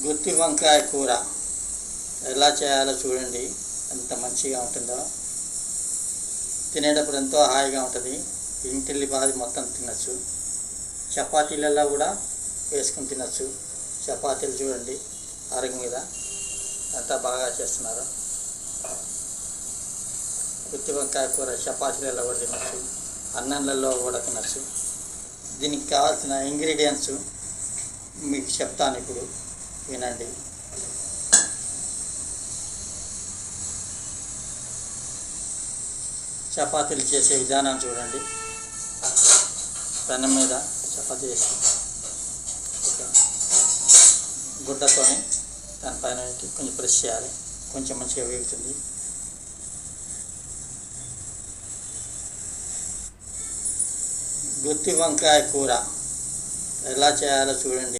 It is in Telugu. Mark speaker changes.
Speaker 1: గుత్తి వంకాయ కూర ఎలా చేయాలో చూడండి. ఎంత మంచిగా ఉంటుందో, తినేటప్పుడు ఎంతో హాయిగా ఉంటుంది. ఇంటిల్లిపాది మొత్తం తినచ్చు. చపాతీలలో కూడా వేసుకుని తినచ్చు. చపాతీలు చూడండి అరుగు మీద అంతా బాగా చేస్తున్నారు. గుత్తి వంకాయ కూర చపాతీలలో కూడా తినచ్చు, అన్నంలలో కూడా తినచ్చు. దీనికి కావాల్సిన ఇంగ్రీడియంట్స్ మీకు చెప్తాను, ఇప్పుడు వినండి. చపాతీలు చేసే విధానం చూడండి. పెనం మీద చపాతీ వేసి ఒక గుడ్డతోని దానిపైన కొంచెం ప్రెస్ చేయాలి. కొంచెం మంచిగా వేగుతుంది. గుత్తి వంకాయ కూర ఎలా చేయాలో చూడండి.